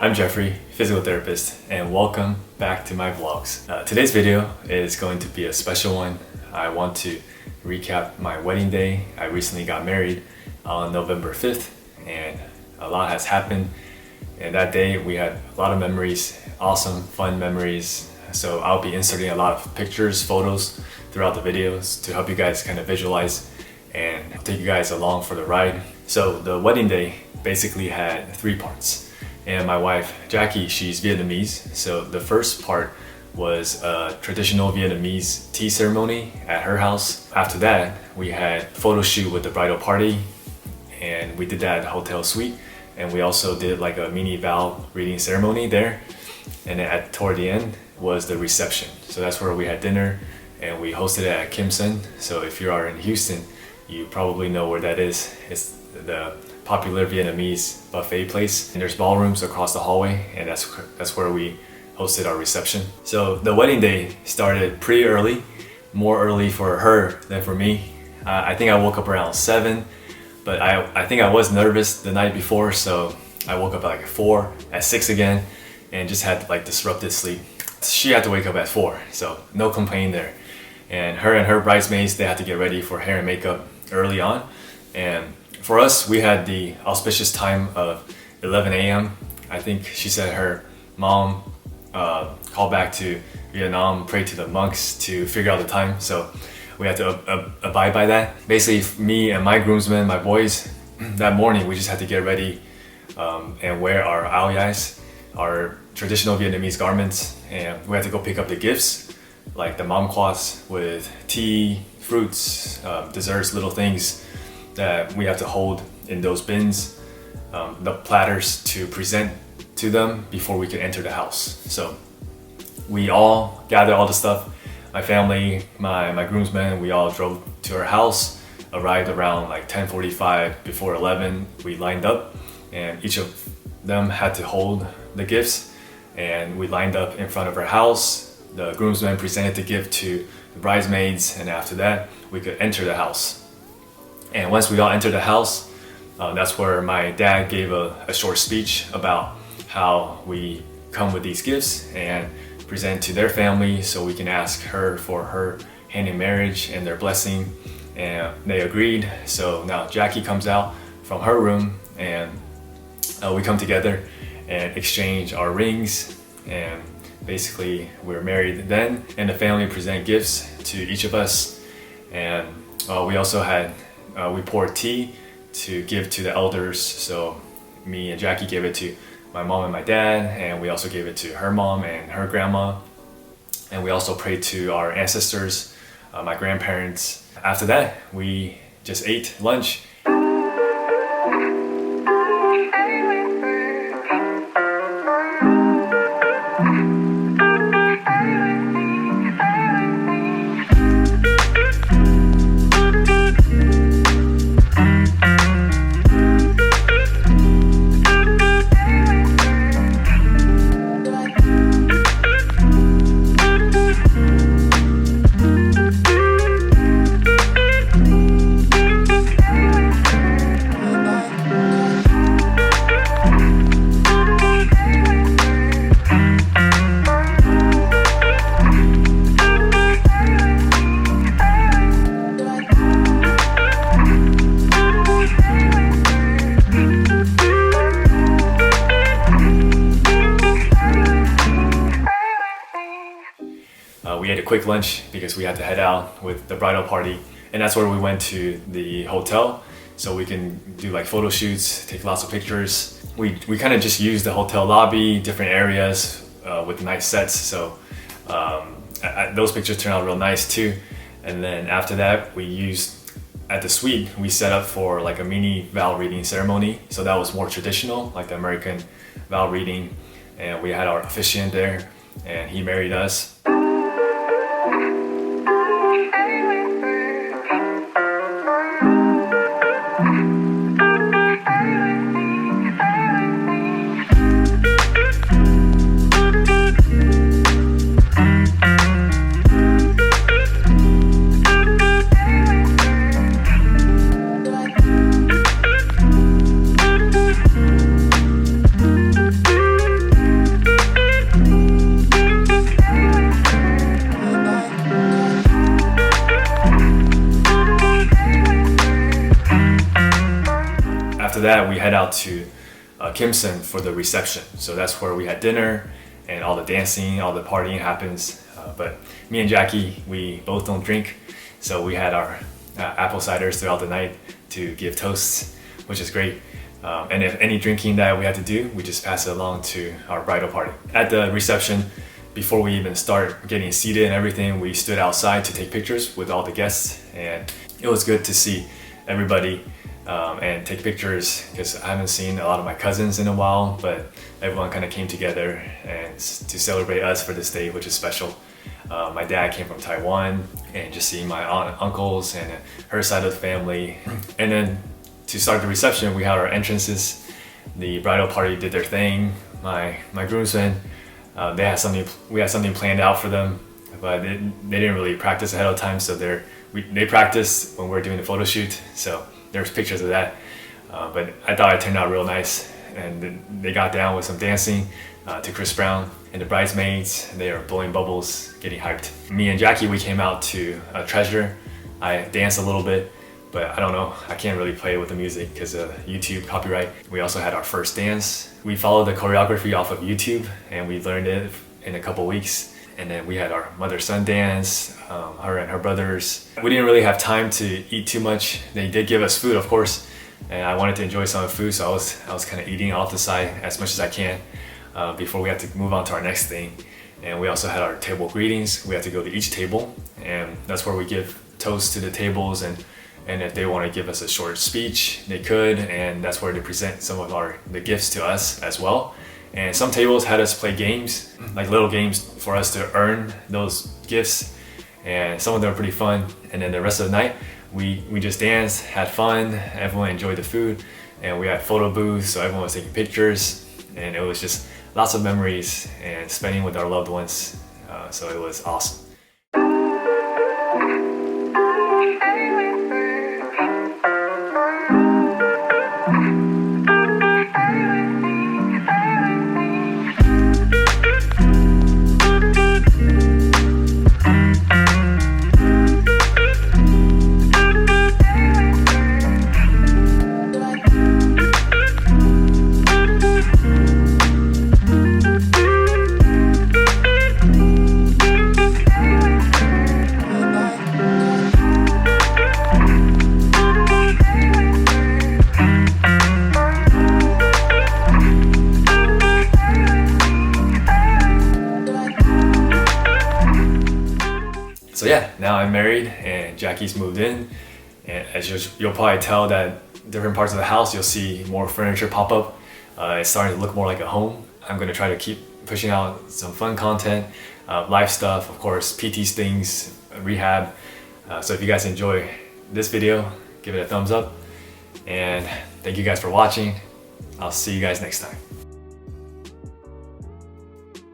I'm Jeffrey, physical therapist, and welcome back to my vlogs. Today's video is going to be a special one. I want to recap my wedding day. I recently got married on November 5th, and a lot has happened. And that day we had a lot of memories, awesome, fun memories. So I'll be inserting a lot of pictures, photos throughout the videos to help you guys kind of visualize and take you guys along for the ride. So the wedding day basically had 3 parts. And my wife, Jackie, she's Vietnamese. So the first part was a traditional Vietnamese tea ceremony at her house. After that, we had a photo shoot with the bridal party, and we did that at the hotel suite. And we also did like a mini vow reading ceremony there. And then toward the end was the reception. So that's where we had dinner, and we hosted it at Kim Son. So if you are in Houston, you probably know where that is. It's the popular Vietnamese buffet place, and there's ballrooms across the hallway, and that's where we hosted our reception. So the wedding day started pretty early, more early for her than for me. I think I woke up around 7, but I think I was nervous the night before, so I woke up at like 4, at 6 again, and just had like disrupted sleep. She had to wake up at 4, so no complaint there. And her bridesmaids, they had to get ready for hair and makeup early on. And for us, we had the auspicious time of 11 a.m. I think she said her mom called back to Vietnam, prayed to the monks to figure out the time. So we had to abide by that. Basically, me and my groomsmen, my boys, that morning we just had to get ready and wear our áo dài, our traditional Vietnamese garments, and we had to go pick up the gifts, like the mom quots with tea, fruits, desserts, little things that we have to hold in those bins, the platters to present to them before we could enter the house. So we all gathered all the stuff. My family, my groomsmen, we all drove to our house, arrived around like 10:45, before 11. We lined up, and each of them had to hold the gifts, and we lined up in front of our house. The groomsmen presented the gift to the bridesmaids, and after that, we could enter the house. And once we all entered the house, that's where my dad gave a short speech about how we come with these gifts and present to their family so we can ask her for her hand in marriage and their blessing. And they agreed. So now Jackie comes out from her room, and we come together and exchange our rings. And basically we're married then, and the family present gifts to each of us. And we also had we poured tea to give to the elders. So me and Jackie gave it to my mom and my dad, and we also gave it to her mom and her grandma. And we also prayed to our ancestors, my grandparents. After that, we just ate lunch. We ate a quick lunch because we had to head out with the bridal party, and that's where we went to the hotel so we can do like photo shoots, take lots of pictures. We kind of just used the hotel lobby, different areas with nice sets, so those pictures turned out real nice too. And then after that, we used at the suite, we set up for like a mini vow reading ceremony. So that was more traditional, like the American vow reading, and we had our officiant there, and he married us. after that, we head out to Kimson for the reception. So that's where we had dinner and all the dancing, all the partying happens. But me and Jackie, we both don't drink. So we had our apple ciders throughout the night to give toasts, which is great. And if any drinking that we had to do, we just pass it along to our bridal party. At the reception, before we even start getting seated and everything, we stood outside to take pictures with all the guests, and it was good to see everybody and take pictures, because I haven't seen a lot of my cousins in a while, but everyone kind of came together and to celebrate us for this day, which is special. My dad came from Taiwan, and just seeing my aunt and uncles and her side of the family. And then to start the reception, we had our entrances. The bridal party did their thing. My groomsmen, we had something planned out for them, but they didn't really practice ahead of time, so they practiced when we were doing the photo shoot, so there's pictures of that. But I thought it turned out real nice, and they got down with some dancing to Chris Brown, and the bridesmaids, they are blowing bubbles, getting hyped. Me and Jackie, we came out to Treasure. I danced a little bit, but I don't know, I can't really play with the music because of YouTube copyright. We also had our first dance. We followed the choreography off of YouTube, and we learned it in a couple weeks. And then we had our mother-son dance, her and her brothers. We didn't really have time to eat too much. They did give us food, of course, and I wanted to enjoy some of the food, so I was kind of eating off the side as much as I can before we had to move on to our next thing. And we also had our table greetings. We had to go to each table, and that's where we give toasts to the tables, and if they want to give us a short speech, they could, and that's where they present some of the gifts to us as well. And some tables had us play games, like little games for us to earn those gifts, and some of them were pretty fun. And then the rest of the night, we just danced, had fun, everyone enjoyed the food, and we had photo booths, so everyone was taking pictures, and it was just lots of memories and spending with our loved ones, so it was awesome. So yeah, now I'm married and Jackie's moved in, and as you'll probably tell that different parts of the house, you'll see more furniture pop up. It's starting to look more like a home. I'm going to try to keep pushing out some fun content, life stuff, of course, PT's things, rehab. So if you guys enjoy this video, give it a thumbs up, and thank you guys for watching. I'll see you guys next time.